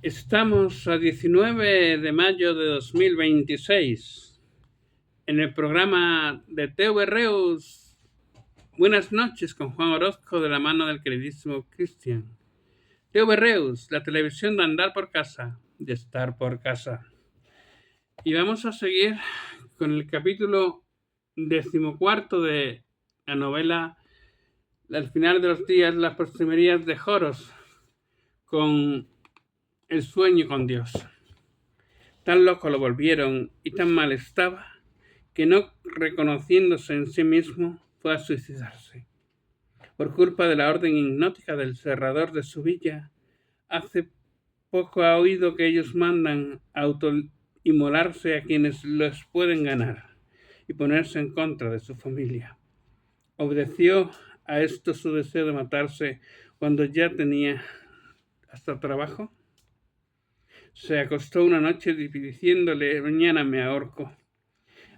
Estamos a 19 de mayo de 2026 en el programa de TV Reus. Buenas noches con Juan Orozco de la mano del queridísimo Cristian. TV Reus, la televisión de andar por casa, de estar por casa. Y vamos a seguir con el capítulo 14 de la novela Al final de los días, las postrimerías de Joros, con el sueño con Dios. Tan loco lo volvieron y tan mal estaba que no reconociéndose en sí mismo fue a suicidarse. Por culpa de la orden hipnótica del cerrador de su villa, hace poco ha oído que ellos mandan autoinmolarse a quienes los pueden ganar y ponerse en contra de su familia. Obedeció a esto su deseo de matarse cuando ya tenía hasta trabajo. Se acostó una noche diciéndole: mañana me ahorco.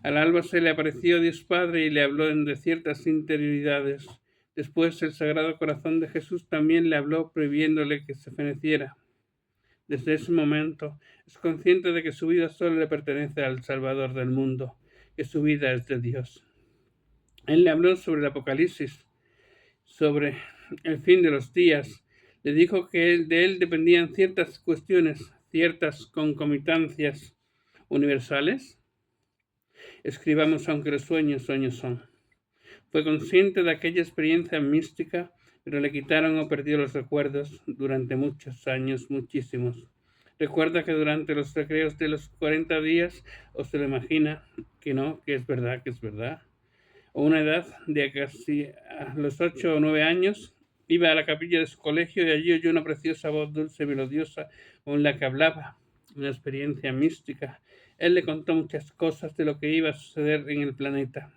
Al alba se le apareció Dios Padre y le habló de ciertas interioridades. Después el Sagrado Corazón de Jesús también le habló prohibiéndole que se feneciera. Desde ese momento es consciente de que su vida solo le pertenece al Salvador del mundo, que su vida es de Dios. Él le habló sobre el Apocalipsis, sobre el fin de los días. Le dijo que de él dependían ciertas cuestiones, ciertas concomitancias universales. Escribamos aunque los sueños son. Fue consciente de aquella experiencia mística, pero le quitaron o perdió los recuerdos durante muchos años, muchísimos. Recuerda que durante los recreos de los 40 días, o se lo imagina que no, que es verdad, o una edad de casi a los 8 o 9 años, iba a la capilla de su colegio y allí oyó una preciosa voz dulce y melodiosa con la que hablaba, una experiencia mística. Él le contó muchas cosas de lo que iba a suceder en el planeta.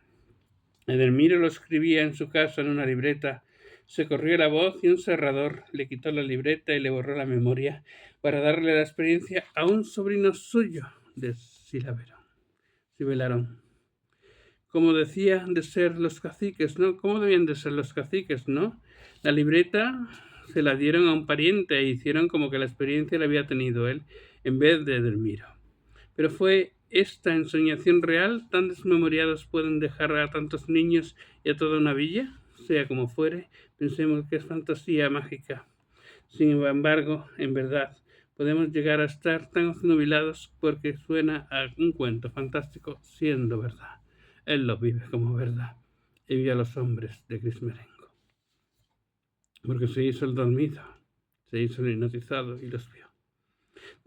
Edelmiro lo escribía en su casa en una libreta. Se corrió la voz y un cerrador le quitó la libreta y le borró la memoria para darle la experiencia a un sobrino suyo de Sibelarón. Como decía de ser los caciques, ¿no? ¿Cómo debían de ser los caciques, no? La libreta se la dieron a un pariente e hicieron como que la experiencia la había tenido él en vez de Edelmiro. Pero fue esta ensoñación real. ¿Tan desmemoriados pueden dejar a tantos niños y a toda una villa? Sea como fuere, pensemos que es fantasía mágica. Sin embargo, en verdad, podemos llegar a estar tan obnubilados porque suena a un cuento fantástico siendo verdad. Él lo vive como verdad y vio a los hombres de Crismerengo. Porque se hizo el dormido, se hizo el hipnotizado y los vio.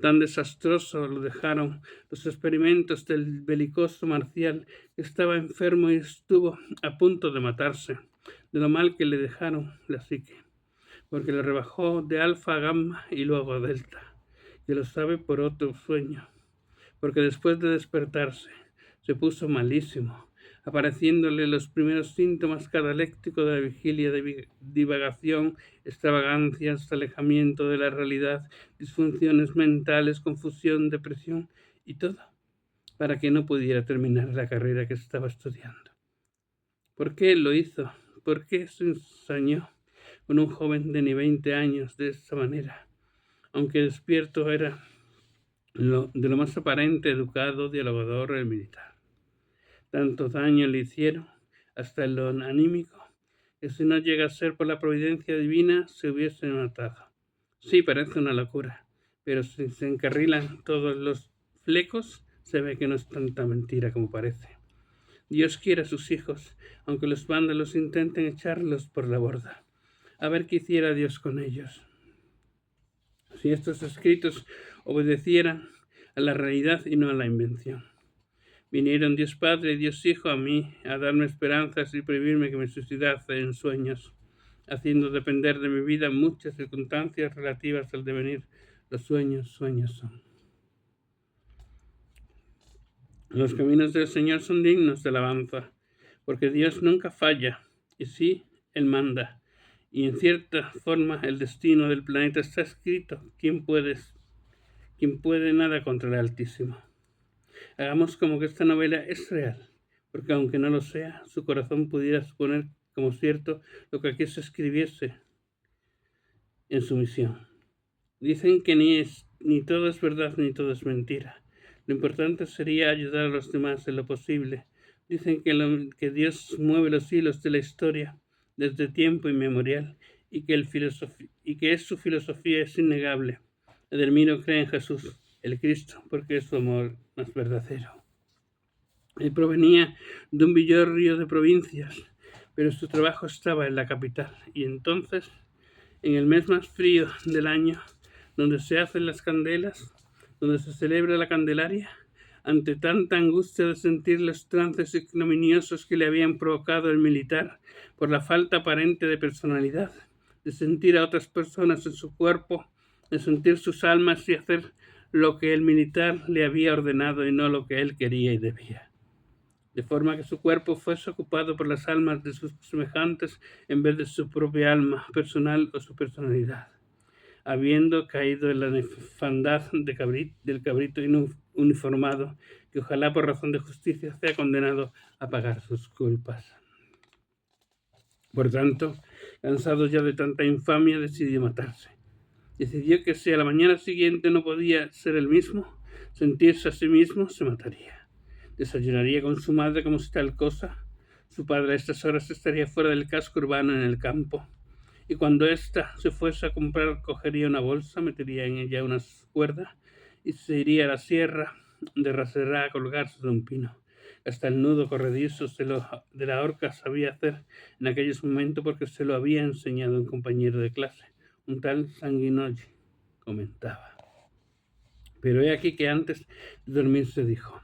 Tan desastroso lo dejaron los experimentos del belicoso marcial, que estaba enfermo y estuvo a punto de matarse, de lo mal que le dejaron la psique, porque le rebajó de alfa a gamma y luego a delta, que lo sabe por otro sueño, porque después de despertarse se puso malísimo, apareciéndole los primeros síntomas catalécticos de la vigilia de divagación, extravagancias, alejamiento de la realidad, disfunciones mentales, confusión, depresión y todo, para que no pudiera terminar la carrera que estaba estudiando. ¿Por qué lo hizo? ¿Por qué se ensañó con un joven de ni 20 años de esa manera? Aunque despierto era de lo más aparente, educado, dialogador y militar. Tanto daño le hicieron, hasta en lo anímico, que si no llega a ser por la providencia divina, se hubiese matado. Sí, parece una locura, pero si se encarrilan todos los flecos, se ve que no es tanta mentira como parece. Dios quiere a sus hijos, aunque los vándalos intenten echarlos por la borda. A ver qué hiciera Dios con ellos. Si estos escritos obedecieran a la realidad y no a la invención. Vinieron Dios Padre y Dios Hijo a mí a darme esperanzas y prohibirme que me suicidase en sueños, haciendo depender de mi vida muchas circunstancias relativas al devenir. Los sueños son. Los caminos del Señor son dignos de alabanza, porque Dios nunca falla, y sí, Él manda. Y en cierta forma el destino del planeta está escrito. ¿Quién puede nada contra el Altísimo? Hagamos como que esta novela es real, porque aunque no lo sea, su corazón pudiera suponer como cierto lo que aquí se escribiese en su misión. Dicen que ni ni todo es verdad ni todo es mentira. Lo importante sería ayudar a los demás en lo posible. Dicen que Dios mueve los hilos de la historia desde tiempo inmemorial y que su filosofía es innegable. Edelmiro cree en Jesús, el Cristo, porque es su amor más verdadero. Él provenía de un villorrio de provincias, pero su trabajo estaba en la capital. Y entonces, en el mes más frío del año, donde se hacen las candelas, donde se celebra la Candelaria, ante tanta angustia de sentir los trances ignominiosos que le habían provocado el militar por la falta aparente de personalidad, de sentir a otras personas en su cuerpo, de sentir sus almas y hacer lo que el militar le había ordenado y no lo que él quería y debía, de forma que su cuerpo fuese ocupado por las almas de sus semejantes en vez de su propia alma personal o su personalidad, habiendo caído en la nefandad del cabrito uniformado, que ojalá por razón de justicia sea condenado a pagar sus culpas. Por tanto, cansado ya de tanta infamia, decidió matarse. Decidió que si a la mañana siguiente no podía ser el mismo, sentirse a sí mismo, se mataría. Desayunaría con su madre como si tal cosa. Su padre a estas horas estaría fuera del casco urbano en el campo, y cuando ésta se fuese a comprar cogería una bolsa, metería en ella unas cuerdas y se iría a la sierra de Raserá a colgarse de un pino. Hasta el nudo corredizo de la horca sabía hacer en aquellos momentos porque se lo había enseñado un compañero de clase, un tal Sanguinoji, comentaba. Pero he aquí que antes de dormir se dijo: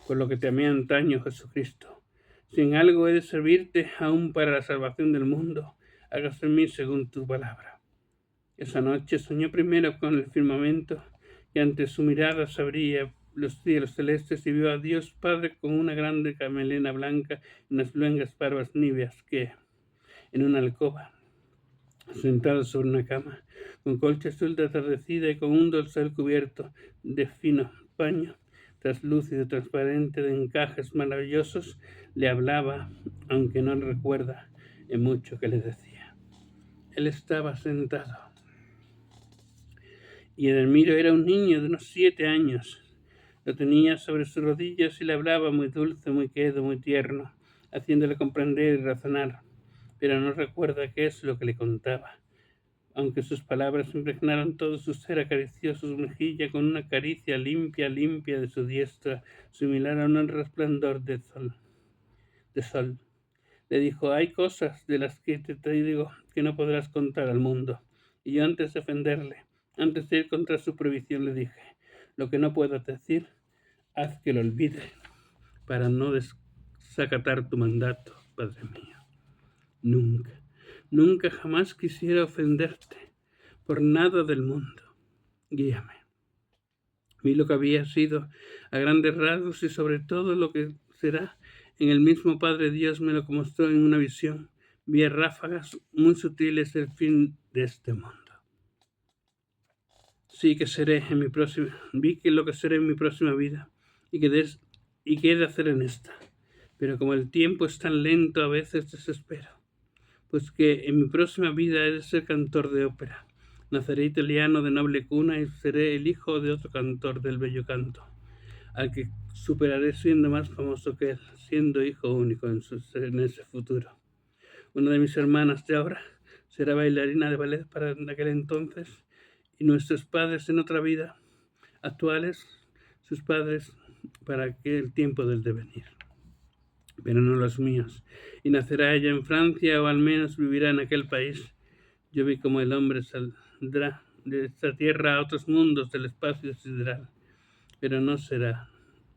por lo que te amé antaño, Jesucristo, si en algo he de servirte aún para la salvación del mundo, hágase en mí según tu palabra. Esa noche soñó primero con el firmamento, y ante su mirada se abría los cielos celestes y vio a Dios Padre con una grande melena blanca y unas luengas barbas níveas que, en una alcoba, sentado sobre una cama, con colcha azul de atardecida y con un dorsal cubierto de fino paño traslúcido, transparente, de encajes maravillosos, le hablaba, aunque no recuerda en mucho que le decía. Él estaba sentado, y Edelmiro era un niño de unos 7 años. Lo tenía sobre sus rodillas y le hablaba muy dulce, muy quedo, muy tierno, haciéndole comprender y razonar, pero no recuerda qué es lo que le contaba. Aunque sus palabras impregnaron todo su ser, acarició sus mejillas con una caricia limpia, limpia de su diestra, similar a un resplandor de sol. Le dijo: hay cosas de las que te digo que no podrás contar al mundo. Y yo, antes de ofenderle, antes de ir contra su prohibición, le dije: lo que no puedas decir, haz que lo olvide, para no desacatar tu mandato, Padre mío. Nunca, nunca jamás quisiera ofenderte, por nada del mundo. Guíame. Vi lo que había sido a grandes rasgos y sobre todo lo que será. En el mismo Padre Dios me lo mostró en una visión. Vi a ráfagas muy sutiles el fin de este mundo. Sí que seré en mi próxima, vi que lo que seré en mi próxima vida y que he de hacer en esta. Pero como el tiempo es tan lento, a veces desespero, pues que en mi próxima vida he de ser cantor de ópera. Naceré italiano de noble cuna y seré el hijo de otro cantor del bello canto, al que superaré siendo más famoso que él, siendo hijo único en ese futuro. Una de mis hermanas de ahora será bailarina de ballet para aquel entonces, y nuestros padres en otra vida, actuales, sus padres para aquel tiempo del devenir, pero no los míos. Y nacerá ella en Francia, o al menos vivirá en aquel país. Yo vi cómo el hombre saldrá de esta tierra a otros mundos del espacio sideral, pero no será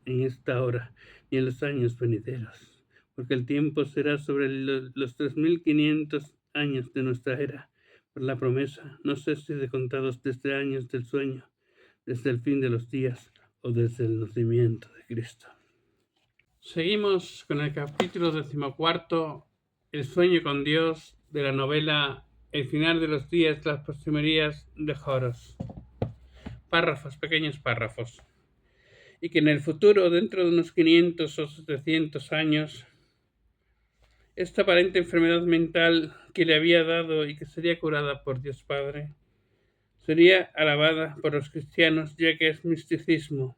en esta hora ni en los años venideros, porque el tiempo será sobre los 3500 años de nuestra era, por la promesa, no sé si de contados desde años del sueño, desde el fin de los días o desde el nacimiento de Cristo. Seguimos con el capítulo 14, El sueño con Dios, de la novela El final de los días, las postrimerías de Horos. Párrafos, pequeños párrafos. Y que en el futuro, dentro de unos 500 o 700 años, esta aparente enfermedad mental que le había dado y que sería curada por Dios Padre, Sería alabada por los cristianos ya que es misticismo,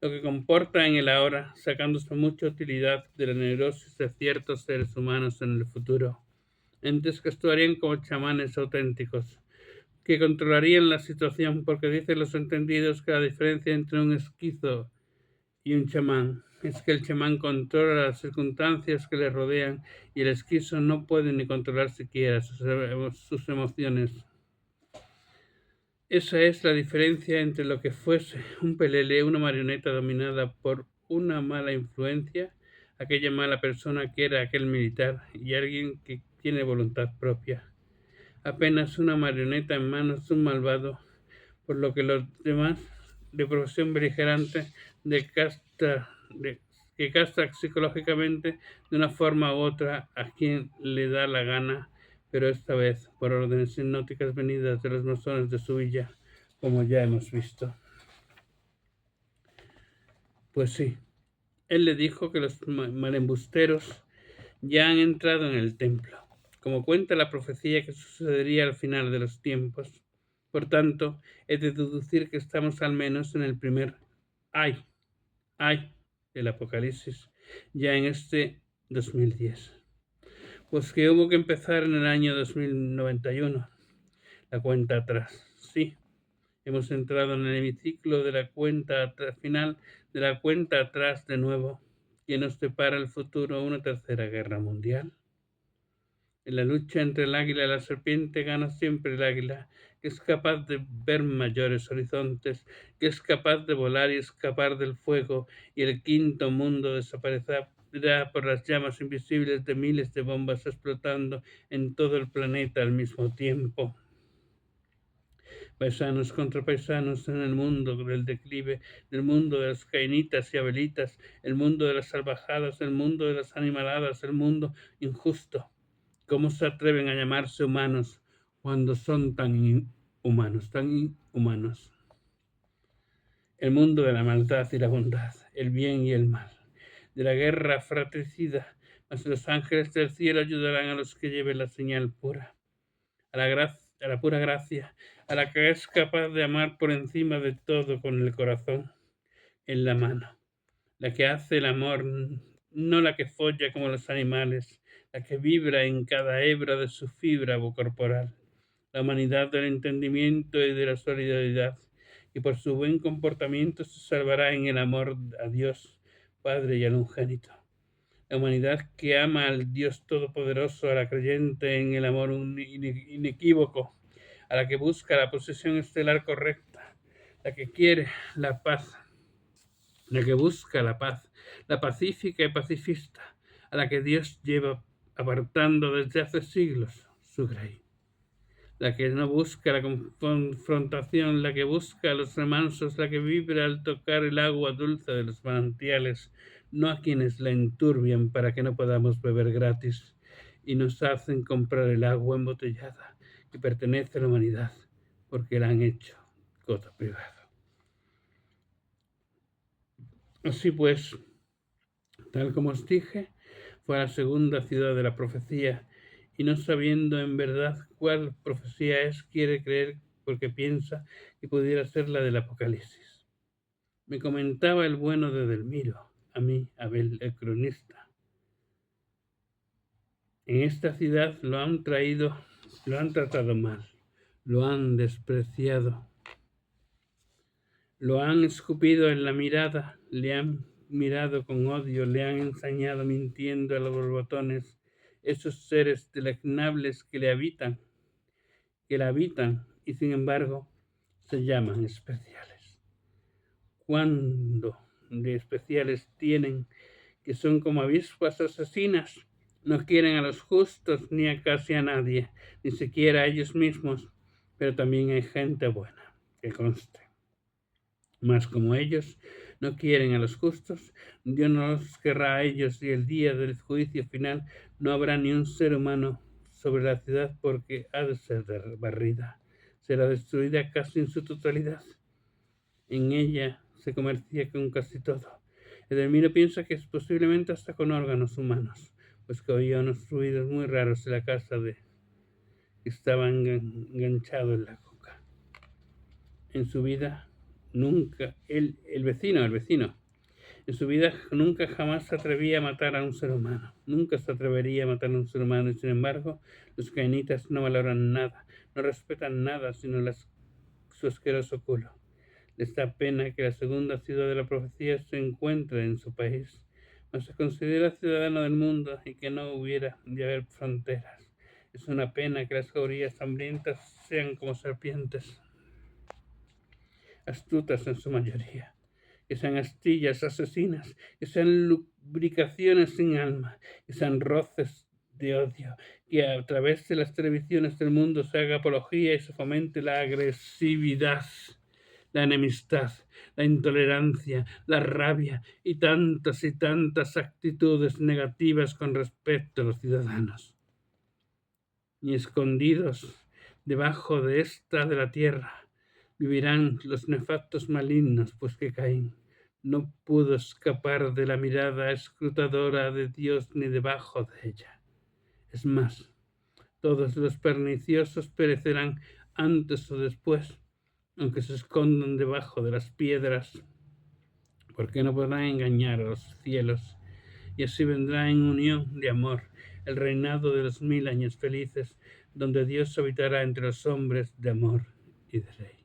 lo que comporta en el ahora, sacándose mucha utilidad de la neurosis de ciertos seres humanos en el futuro, entes que actuarían como chamanes auténticos, que controlarían la situación porque dicen los entendidos que la diferencia entre un esquizo y un chamán es que el chamán controla las circunstancias que le rodean y el esquizo no puede ni controlar siquiera sus emociones. Esa es la diferencia entre lo que fuese un pelele, una marioneta dominada por una mala influencia, aquella mala persona que era aquel militar, y alguien que tiene voluntad propia. Apenas una marioneta en manos de un malvado, por lo que los demás, de profesión beligerante, que castra psicológicamente de una forma u otra a quien le da la gana, pero esta vez por órdenes hipnóticas venidas de los masones de su villa, como ya hemos visto. Pues sí, él le dijo que los malembusteros ya han entrado en el templo, como cuenta la profecía que sucedería al final de los tiempos. Por tanto, he de deducir que estamos al menos en el primer ay del Apocalipsis, ya en este 2010. Pues que hubo que empezar en el año 2091, la cuenta atrás. Sí, hemos entrado en el hemiciclo de la cuenta atrás, final de la cuenta atrás de nuevo, que nos depara el futuro una tercera guerra mundial. En la lucha entre el águila y la serpiente gana siempre el águila, que es capaz de ver mayores horizontes, que es capaz de volar y escapar del fuego, y el quinto mundo desaparecerá por las llamas invisibles de miles de bombas explotando en todo el planeta al mismo tiempo. Paisanos contra paisanos en el mundo del declive, el mundo de las cainitas y abelitas, el mundo de las salvajadas, el mundo de las animaladas, el mundo injusto. ¿Cómo se atreven a llamarse humanos cuando son tan inhumanos, tan inhumanos? El mundo de la maldad y la bondad, el bien y el mal, de la guerra fratricida, mas los ángeles del cielo ayudarán a los que lleven la señal pura, a la pura gracia, a la que es capaz de amar por encima de todo con el corazón en la mano, la que hace el amor, no la que folla como los animales, la que vibra en cada hebra de su fibra corporal, la humanidad del entendimiento y de la solidaridad, y por su buen comportamiento se salvará en el amor a Dios, Padre y al Unigénito. La humanidad que ama al Dios Todopoderoso, a la creyente en el amor inequívoco, a la que busca la posesión estelar correcta, la que quiere la paz, la que busca la paz, la pacífica y pacifista, a la que Dios lleva apartando desde hace siglos su grey. La que no busca la confrontación, la que busca a los remansos, la que vibra al tocar el agua dulce de los manantiales, no a quienes la enturbian para que no podamos beber gratis y nos hacen comprar el agua embotellada que pertenece a la humanidad porque la han hecho gota privada. Así pues, tal como os dije, fue a la segunda ciudad de la profecía, y no sabiendo en verdad cuál profecía es, quiere creer porque piensa que pudiera ser la del Apocalipsis. Me comentaba el bueno de Delmiro, a mí, Abel, el cronista. En esta ciudad lo han tratado mal, lo han despreciado, lo han escupido en la mirada, le han mirado con odio, le han ensañado mintiendo a los borbotones, esos seres deleznables que la habitan y sin embargo se llaman especiales. ¿Cuándo de especiales tienen que son como avispas asesinas? No quieren a los justos ni a casi a nadie, ni siquiera a ellos mismos, pero también hay gente buena, que conste. Mas como ellos no quieren a los justos, Dios no los querrá a ellos y el día del juicio final no habrá ni un ser humano sobre la ciudad porque ha de ser barrida. Será destruida casi en su totalidad. En ella se comercia con casi todo. Edelmiro piensa que es posiblemente hasta con órganos humanos, pues que oía unos ruidos muy raros en la casa que estaba enganchado en la coca. en su vida nunca, el vecino, en su vida nunca jamás se atrevía a matar a un ser humano, nunca se atrevería a matar a un ser humano, y sin embargo, los cainitas no valoran nada, no respetan nada, sino su asqueroso culo. Les da pena que la segunda ciudad de la profecía se encuentre en su país, mas se considera ciudadano del mundo y que no hubiera de haber fronteras. Es una pena que las jaurías hambrientas sean como serpientes, astutas en su mayoría, que sean astillas asesinas, que sean lubricaciones sin alma, que sean roces de odio, que a través de las televisiones del mundo se haga apología y se fomente la agresividad, la enemistad, la intolerancia, la rabia y tantas actitudes negativas con respecto a los ciudadanos. Y escondidos debajo de la tierra, vivirán los nefastos malignos, pues que Caín no pudo escapar de la mirada escrutadora de Dios ni debajo de ella. Es más, todos los perniciosos perecerán antes o después, aunque se escondan debajo de las piedras, porque no podrán engañar a los cielos, y así vendrá en unión de amor el reinado de los 1000 años felices, donde Dios habitará entre los hombres de amor y de ley.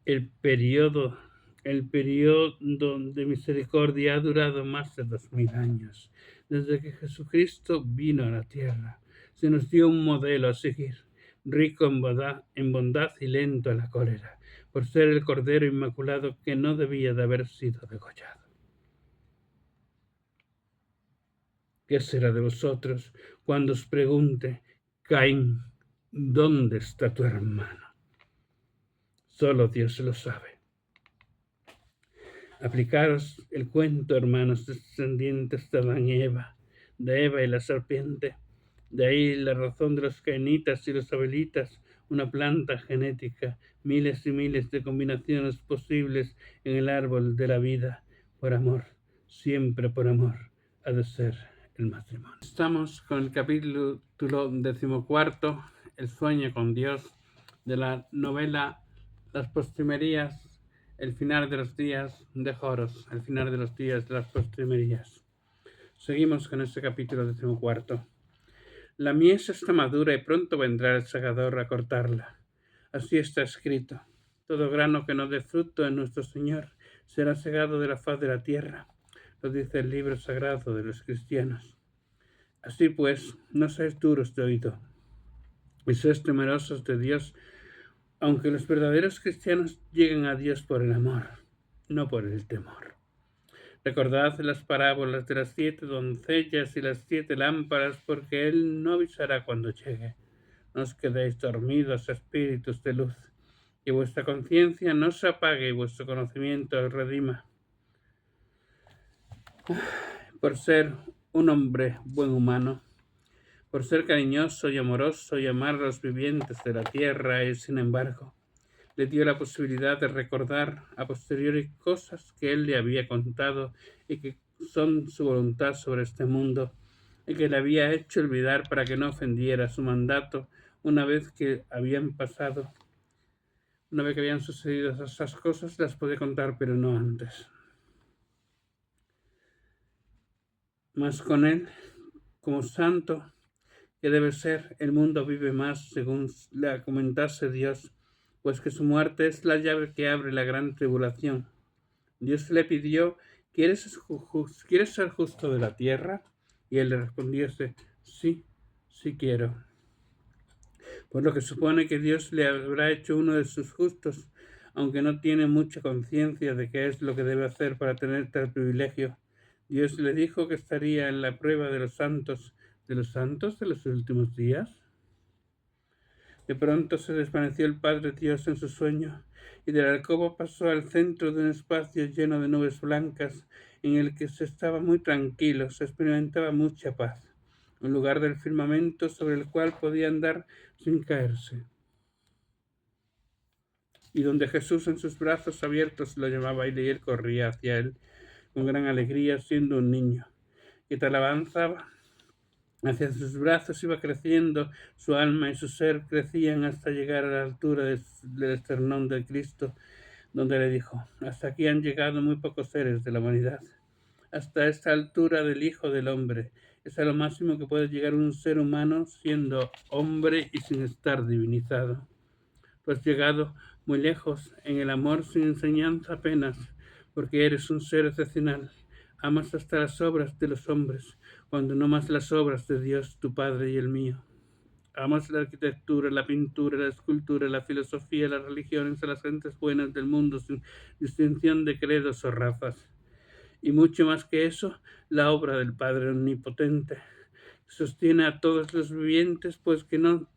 El periodo de misericordia ha durado más de 2000 años. Desde que Jesucristo vino a la tierra, se nos dio un modelo a seguir, rico en bondad y lento a la cólera, por ser el Cordero Inmaculado que no debía de haber sido degollado. ¿Qué será de vosotros cuando os pregunte, Caín, ¿dónde está tu hermano? Solo Dios lo sabe. Aplicaros el cuento, hermanos descendientes de Adán y Eva, de Eva y la serpiente. De ahí la razón de los cainitas y los abelitas, una planta genética, miles y miles de combinaciones posibles en el árbol de la vida. Por amor, siempre por amor, ha de ser el matrimonio. Estamos con el capítulo 14, El sueño con Dios, de la novela Las postrimerías, el final de los días de Joros, el final de los días de las postrimerías. Seguimos con este capítulo 14. La mies está madura y pronto vendrá el segador a cortarla. Así está escrito. Todo grano que no dé fruto en nuestro Señor será segado de la faz de la tierra. Lo dice el libro sagrado de los cristianos. Así pues, no seáis duros de oído y seáis temerosos de Dios, aunque los verdaderos cristianos lleguen a Dios por el amor, no por el temor. Recordad las parábolas de las 7 doncellas y las 7 lámparas, porque Él no avisará cuando llegue. No os quedéis dormidos, espíritus de luz, y vuestra conciencia no se apague y vuestro conocimiento os redima. Por ser un hombre buen humano, por ser cariñoso y amoroso y amar a los vivientes de la tierra, y sin embargo, le dio la posibilidad de recordar a posteriori cosas que él le había contado y que son su voluntad sobre este mundo, y que le había hecho olvidar para que no ofendiera su mandato una vez que habían sucedido esas cosas, las puede contar, pero no antes. Mas con él, como santo que debe ser, el mundo vive más según le comentase Dios, pues que su muerte es la llave que abre la gran tribulación. Dios le pidió, ¿quieres ser justo de la tierra? Y él le respondiese, sí quiero. Por lo que supone que Dios le habrá hecho uno de sus justos, aunque no tiene mucha conciencia de qué es lo que debe hacer para tener tal privilegio. Dios le dijo que estaría en la prueba de los santos de los últimos días. De pronto se desvaneció el Padre Dios en su sueño, y de la alcoba pasó al centro de un espacio lleno de nubes blancas, en el que se estaba muy tranquilo, se experimentaba mucha paz, un lugar del firmamento sobre el cual podía andar sin caerse, y donde Jesús en sus brazos abiertos lo llamaba y él corría hacia él con gran alegría, siendo un niño, y te alabanzaba Hacia sus brazos iba creciendo, su alma y su ser crecían hasta llegar a la altura del esternón de Cristo, donde le dijo: hasta aquí han llegado muy pocos seres de la humanidad. Hasta esta altura del Hijo del Hombre. Es a lo máximo que puede llegar un ser humano siendo hombre y sin estar divinizado. Tú has llegado muy lejos en el amor sin enseñanza apenas, porque eres un ser excepcional. Amas hasta las obras de los hombres, cuando no más las obras de Dios, tu Padre y el mío. Amas la arquitectura, la pintura, la escultura, la filosofía, las religiones, a las gentes buenas del mundo sin distinción de credos o razas. Y mucho más que eso, la obra del Padre Omnipotente. Sostiene a todos los vivientes, pues que no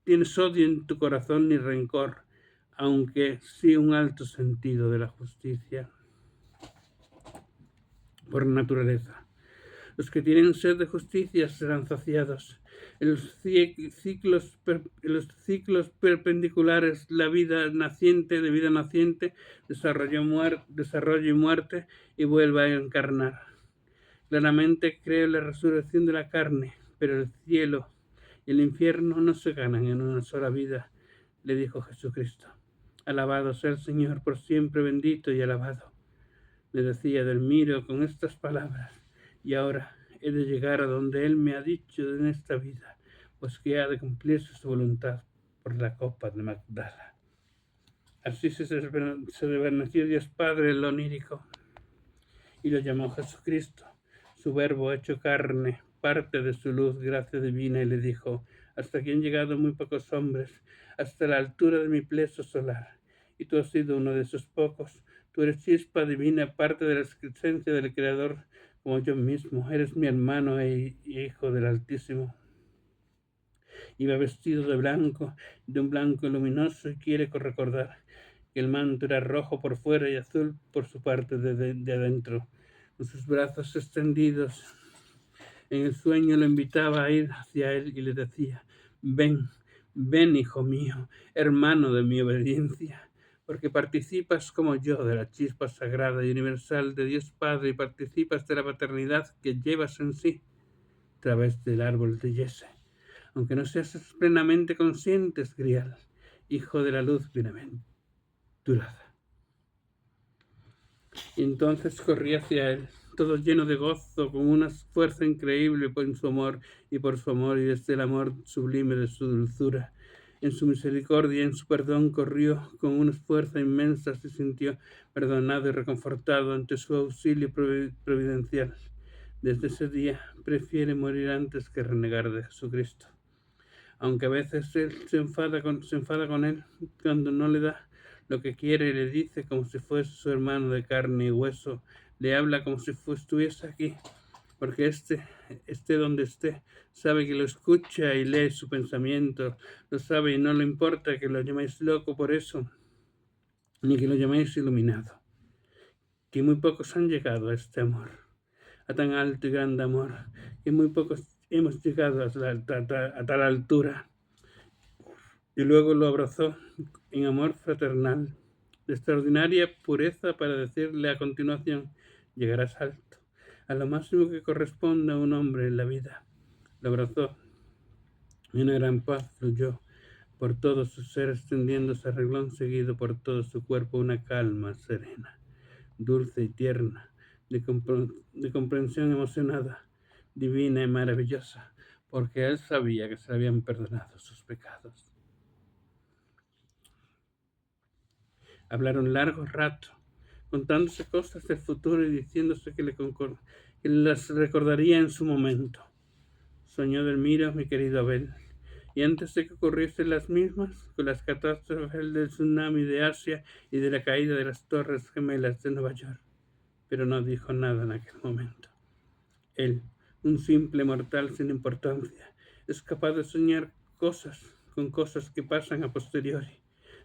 tienes odio en tu corazón ni rencor, aunque sí un alto sentido de la justicia por naturaleza. Los que tienen sed de justicia serán saciados. En los ciclos perpendiculares, la vida naciente, de vida naciente, desarrollo y muerte, y vuelve a encarnar. Claramente creo en la resurrección de la carne, pero el cielo y el infierno no se ganan en una sola vida, le dijo Jesucristo. Alabado sea el Señor, por siempre bendito y alabado. Le decía Delmiro con estas palabras, y ahora he de llegar a donde Él me ha dicho en esta vida, pues que ha de cumplirse su voluntad por la copa de Magdala. Así se desvaneció Dios Padre en lo onírico y lo llamó Jesucristo, su verbo hecho carne, parte de su luz, gracia divina, y le dijo: hasta aquí han llegado muy pocos hombres, hasta la altura de mi pleso solar, y tú has sido uno de esos pocos. Tú eres chispa divina, parte de la existencia del Creador, como yo mismo. Eres mi hermano e hijo del Altísimo. Iba vestido de un blanco luminoso, y quiere recordar que el manto era rojo por fuera y azul por su parte de adentro. Con sus brazos extendidos, en el sueño lo invitaba a ir hacia él y le decía: ven, ven, hijo mío, hermano de mi obediencia, porque participas como yo de la chispa sagrada y universal de Dios Padre, y participas de la paternidad que llevas en sí a través del árbol de Yese. Aunque no seas plenamente consciente, Grial, hijo de la luz bienaventurada. Y entonces corrí hacia él, todo lleno de gozo, con una fuerza increíble por su amor, y desde el amor sublime de su dulzura. En su misericordia, en su perdón, corrió con una fuerza inmensa, se sintió perdonado y reconfortado ante su auxilio providencial. Desde ese día prefiere morir antes que renegar de Jesucristo. Aunque a veces él se enfada con él cuando no le da lo que quiere, y le dice como si fuese su hermano de carne y hueso, le habla como si estuviese aquí, porque esté donde esté, sabe que lo escucha y lee su pensamiento, lo sabe y no le importa que lo llaméis loco por eso, ni que lo llaméis iluminado, que muy pocos han llegado a este amor, a tan alto y grande amor, que muy pocos hemos llegado a tal altura. Y luego lo abrazó en amor fraternal, de extraordinaria pureza, para decirle a continuación: llegarás alto, a lo máximo que corresponde a un hombre en la vida. Lo abrazó y una gran paz fluyó por todo su ser, extendiéndose a reglón seguido por todo su cuerpo, una calma serena, dulce y tierna, de comprensión emocionada, divina y maravillosa, porque él sabía que se le habían perdonado sus pecados. Hablaron largo rato, contándose cosas del futuro y diciéndose que las recordaría en su momento. Soñó Delmiro, mi querido Abel, y antes de que ocurriesen las mismas, con las catástrofes del tsunami de Asia y de la caída de las Torres Gemelas de Nueva York, pero no dijo nada en aquel momento. Él, un simple mortal sin importancia, es capaz de soñar con cosas que pasan a posteriori,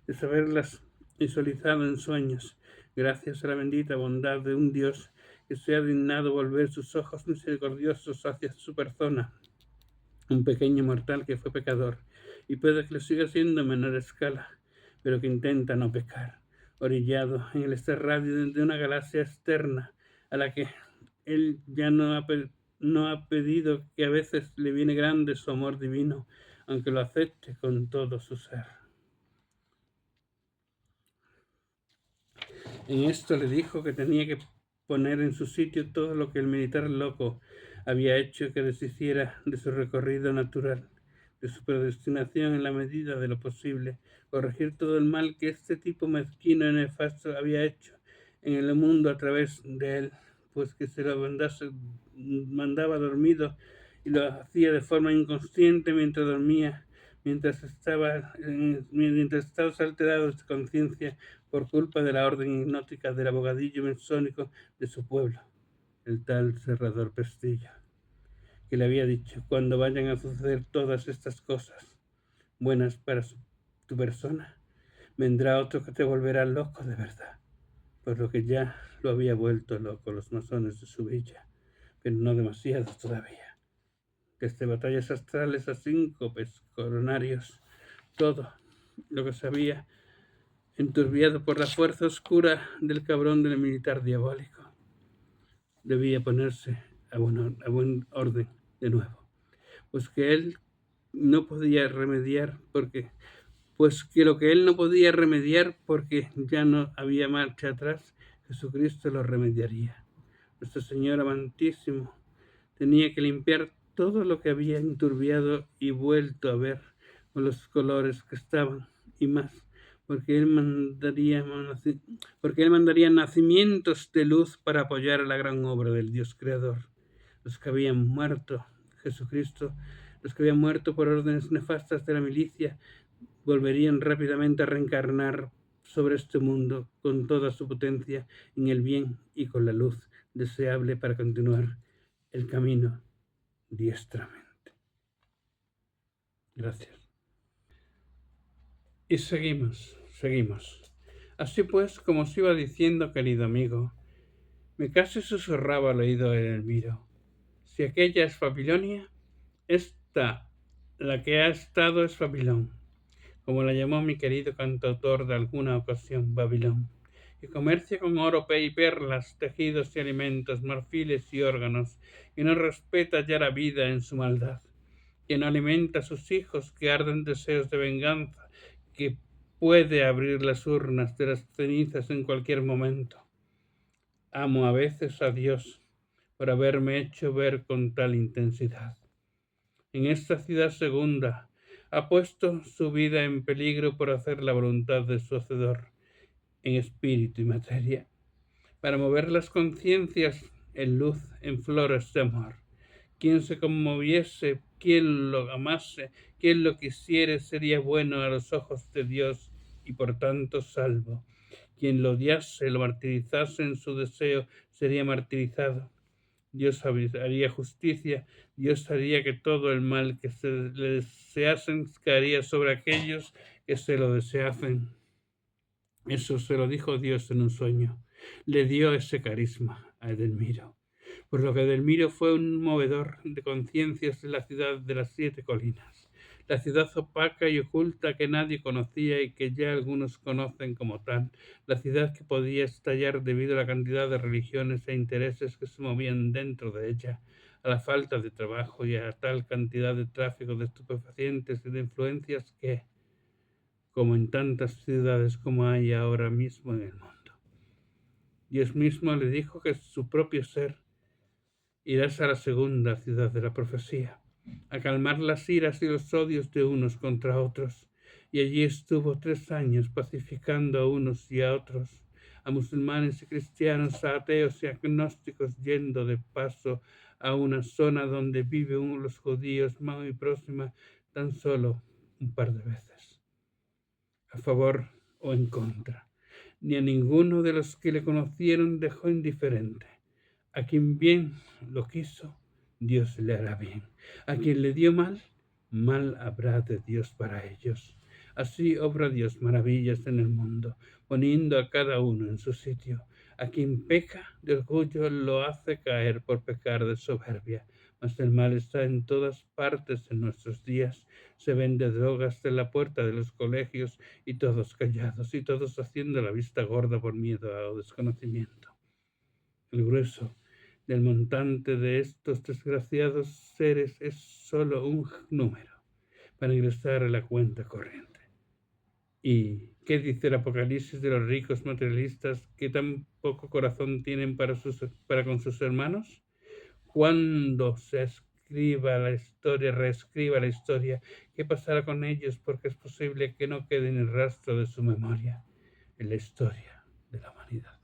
de saberlas visualizado en sueños, gracias a la bendita bondad de un Dios que se ha dignado volver sus ojos misericordiosos hacia su persona, un pequeño mortal que fue pecador, y puede que lo siga siendo en menor escala, pero que intenta no pecar, orillado en el extrarradio de una galaxia externa a la que él ya no ha no ha pedido que a veces le viene grande su amor divino, aunque lo acepte con todo su ser. En esto le dijo que tenía que poner en su sitio todo lo que el militar loco había hecho, que deshiciera de su recorrido natural, de su predestinación en la medida de lo posible, corregir todo el mal que este tipo mezquino y nefasto había hecho en el mundo a través de él, pues que se lo mandaba dormido y lo hacía de forma inconsciente mientras dormía, mientras estaba alterado de su conciencia por culpa de la orden hipnótica del abogadillo masónico de su pueblo, el tal Serrador Pestillo, que le había dicho: cuando vayan a suceder todas estas cosas buenas para tu persona, vendrá otro que te volverá loco de verdad, por lo que ya lo había vuelto loco los masones de su villa, pero no demasiado todavía. Desde batallas astrales a síncopes coronarios, todo lo que sabía enturbiado por la fuerza oscura del cabrón del militar diabólico. Debía ponerse a buen orden de nuevo, pues que él no podía remediar lo que él no podía remediar porque ya no había marcha atrás, Jesucristo lo remediaría. Nuestro Señor amantísimo tenía que limpiar todo lo que había enturbiado y vuelto a ver con los colores que estaban y más, porque él mandaría nacimientos de luz para apoyar la gran obra del Dios Creador. Los que habían muerto, Jesucristo, los que habían muerto por órdenes nefastas de la milicia, volverían rápidamente a reencarnar sobre este mundo con toda su potencia en el bien y con la luz deseable para continuar el camino diestramente. Gracias. Y seguimos. Así pues, como os iba diciendo, querido amigo, me casi susurraba al oído el Elviro: si aquella es Babilonia, esta, la que ha estado, es Babilón, como la llamó mi querido cantautor de alguna ocasión, Babilón, y comercia con oro y perlas, tejidos y alimentos, marfiles y órganos, y no respeta ya la vida en su maldad, que no alimenta a sus hijos que arden deseos de venganza, que puede abrir las urnas de las cenizas en cualquier momento. Amo a veces a Dios por haberme hecho ver con tal intensidad. En esta ciudad segunda ha puesto su vida en peligro por hacer la voluntad de su Hacedor en espíritu y materia, para mover las conciencias en luz, en flores de amor. Quien se conmoviese, quien lo amase, quien lo quisiere, sería bueno a los ojos de Dios y por tanto salvo. Quien lo odiase, lo martirizase en su deseo, sería martirizado. Dios haría justicia, Dios haría que todo el mal que se le deseasen caería sobre aquellos que se lo deseasen. Eso se lo dijo Dios en un sueño. Le dio ese carisma a Edelmiro, por lo que Edelmiro fue un movedor de conciencias en la ciudad de las 7 colinas, la ciudad opaca y oculta que nadie conocía y que ya algunos conocen como tal, la ciudad que podía estallar debido a la cantidad de religiones e intereses que se movían dentro de ella, a la falta de trabajo y a tal cantidad de tráfico de estupefacientes y de influencias que, como en tantas ciudades como hay ahora mismo en el mundo. Dios mismo le dijo que su propio ser irás a la segunda ciudad de la profecía, a calmar las iras y los odios de unos contra otros, y allí estuvo 3 años pacificando a unos y a otros, a musulmanes y cristianos, a ateos y agnósticos, yendo de paso a una zona donde viven los judíos muy próxima tan solo un par de veces, a favor o en contra. Ni a ninguno de los que le conocieron dejó indiferente. A quien bien lo quiso, Dios le hará bien. A quien le dio mal, mal habrá de Dios para ellos. Así obra Dios maravillas en el mundo, poniendo a cada uno en su sitio. A quien peca de orgullo lo hace caer por pecar de soberbia. Mas el mal está en todas partes en nuestros días. Se vende drogas en la puerta de los colegios y todos callados y todos haciendo la vista gorda por miedo o desconocimiento. El grueso del montante de estos desgraciados seres es solo un número para ingresar a la cuenta corriente. ¿Y qué dice el Apocalipsis de los ricos materialistas que tan poco corazón tienen para con sus hermanos? Cuando se escriba la historia, reescriba la historia, ¿qué pasará con ellos? Porque es posible que no quede ni rastro de su memoria en la historia de la humanidad.